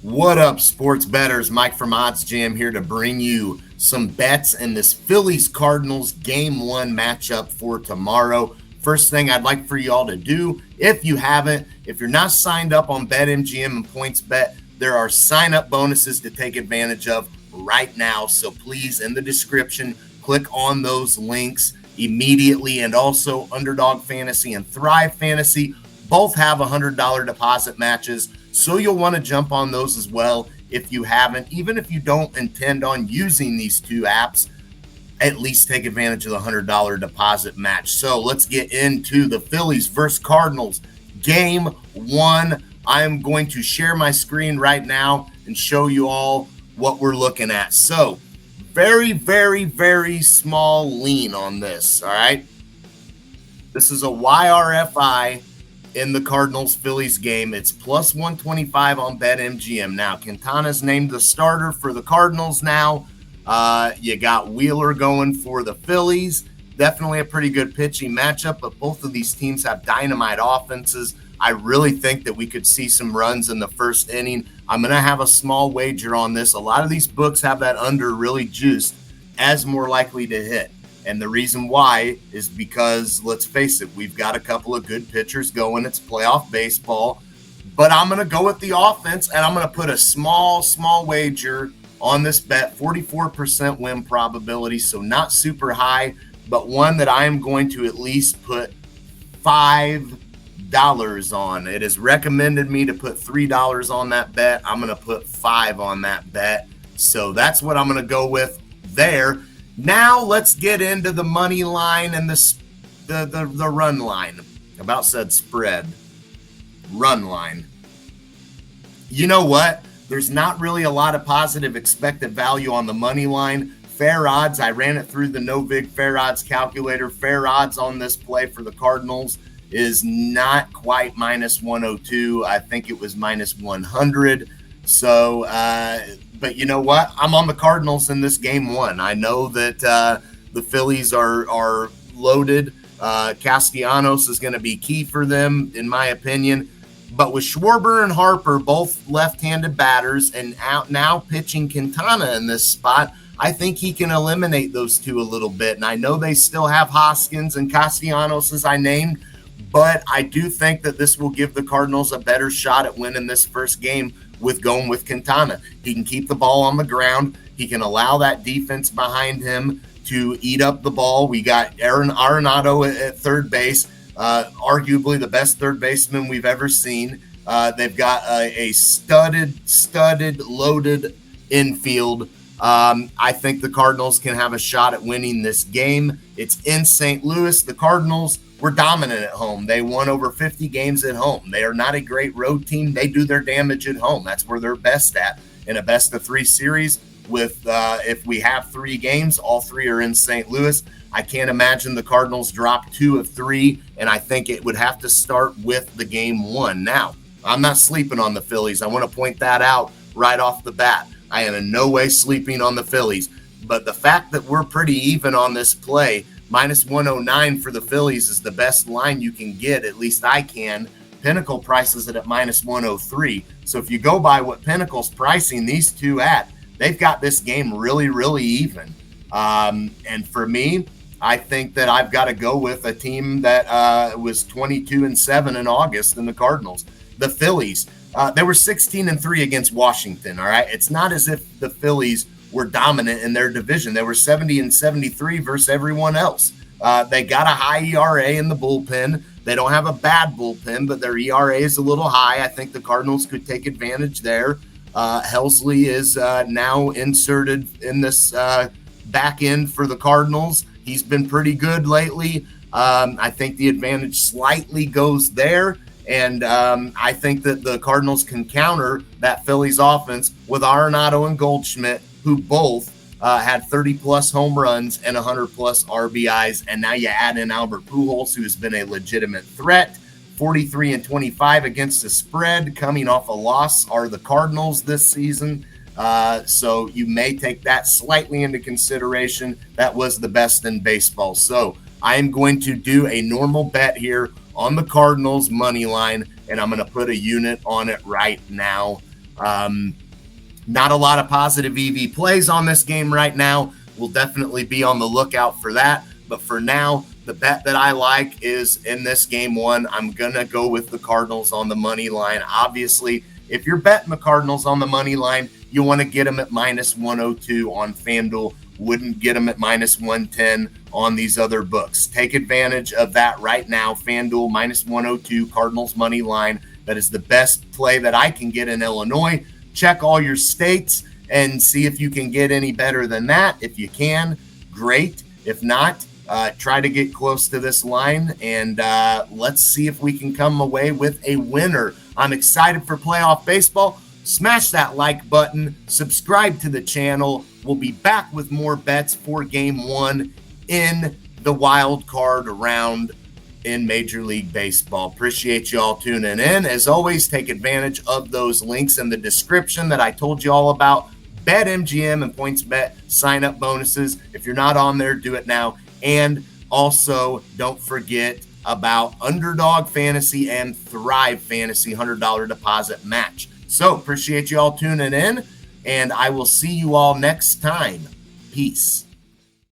What up, sports bettors? Mike from OddsJam here to bring you some bets in this Phillies Cardinals Game 1 matchup for tomorrow. First thing I'd like for y'all to do, if you haven't, if you're not signed up on BetMGM and PointsBet, there are sign-up bonuses to take advantage of right now. So please, in the description, click on those links immediately. And also, Underdog Fantasy and Thrive Fantasy both have $100 deposit matches. So you'll want to jump on those as well if you haven't. Even if you don't intend on using these two apps, at least take advantage of the $100 deposit match. So let's get into the Phillies versus Cardinals Game 1. I am going to share my screen right now and show you all what we're looking at. So very, very, very small lean on this, all right? This is a YRFI in the Cardinals-Phillies game. It's plus 125 on BetMGM. Now, Quintana's named the starter for the Cardinals now. You got Wheeler going for the Phillies. Definitely a pretty good pitching matchup, but both of these teams have dynamite offenses. I really think that we could see some runs in the first inning. I'm going to have a small wager on this. A lot of these books have that under really juiced as more likely to hit. And the reason why is because, let's face it, we've got a couple of good pitchers going. It's playoff baseball. But I'm going to go with the offense, and I'm going to put a small wager on this bet, 44% win probability, so not super high, but one that I am going to at least put $5 on. It has recommended me to put $3 on that bet. I'm going to put $5 on that bet. So that's what I'm going to go with there. Now let's get into the money line and the run line. About said spread. Run line. You know what? There's not really a lot of positive expected value on the money line. Fair odds, I ran it through the NoVig Fair Odds calculator. Fair odds on this play for the Cardinals is not quite minus 102. I think it was minus 100. So, but you know what? I'm on the Cardinals in this Game 1. I know that the Phillies are loaded. Castellanos is going to be key for them, in my opinion. But with Schwarber and Harper, both left-handed batters, and out now pitching Quintana in this spot, I think he can eliminate those two a little bit. And I know they still have Hoskins and Castellanos, as I named, but I do think that this will give the Cardinals a better shot at winning this first game with going with Quintana. He can keep the ball on the ground. He can allow that defense behind him to eat up the ball. We got Aaron Arenado at third base, arguably the best third baseman we've ever seen. They've got a studded, loaded infield. I think the Cardinals can have a shot at winning this game. It's in St. Louis. The Cardinals were dominant at home. They won over 50 games at home. They are not a great road team. They do their damage at home. That's where they're best at. In a best-of-3 series, with if we have 3 games, all 3 are in St. Louis. I can't imagine the Cardinals drop 2 of 3, and I think it would have to start with the Game 1. Now, I'm not sleeping on the Phillies. I want to point that out right off the bat. I am in no way sleeping on the Phillies. But the fact that we're pretty even on this play, minus 109 for the Phillies is the best line you can get, at least I can. Pinnacle prices it at minus 103. So if you go by what Pinnacle's pricing these two at, they've got this game really, really even. And for me, I think that I've got to go with a team that was 22-7 in August in the Cardinals. The Phillies, they were 16-3 against Washington, all right? It's not as if the Phillies were dominant in their division. They were 70-73 versus everyone else. They got a high ERA in the bullpen. They don't have a bad bullpen, but their ERA is a little high. I think the Cardinals could take advantage there. Helsley is now inserted in this back end for the Cardinals. He's been pretty good lately. I think the advantage slightly goes there. And I think that the Cardinals can counter that Phillies offense with Arenado and Goldschmidt, who both had 30-plus home runs and 100-plus RBIs. And now you add in Albert Pujols, who has been a legitimate threat. 43-25 against the spread. Coming off a loss are the Cardinals this season. So you may take that slightly into consideration. That was the best in baseball. So I am going to do a normal bet here on the Cardinals money line, and I'm going to put a unit on it right now. Not a lot of positive EV plays on this game right now. We'll definitely be on the lookout for that. But for now, the bet that I like is in this game one. I'm going to go with the Cardinals on the money line. Obviously, if you're betting the Cardinals on the money line, you want to get them at minus 102 on FanDuel. Wouldn't get them at minus 110 on these other books. Take advantage of that right now. FanDuel minus 102, Cardinals money line. That is the best play that I can get in Illinois. Check all your states and see if you can get any better than that. If you can, great. If not, try to get close to this line, and let's see if we can come away with a winner. I'm excited for playoff baseball. Smash that like button. Subscribe to the channel. We'll be back with more bets for game one in the wild card round in Major League Baseball. Appreciate you all tuning in. As always, take advantage of those links in the description that I told you all about. BetMGM and PointsBet sign-up bonuses. If you're not on there, do it now. And also, don't forget about Underdog Fantasy and Thrive Fantasy $100 deposit match. So, appreciate you all tuning in, and I will see you all next time. Peace.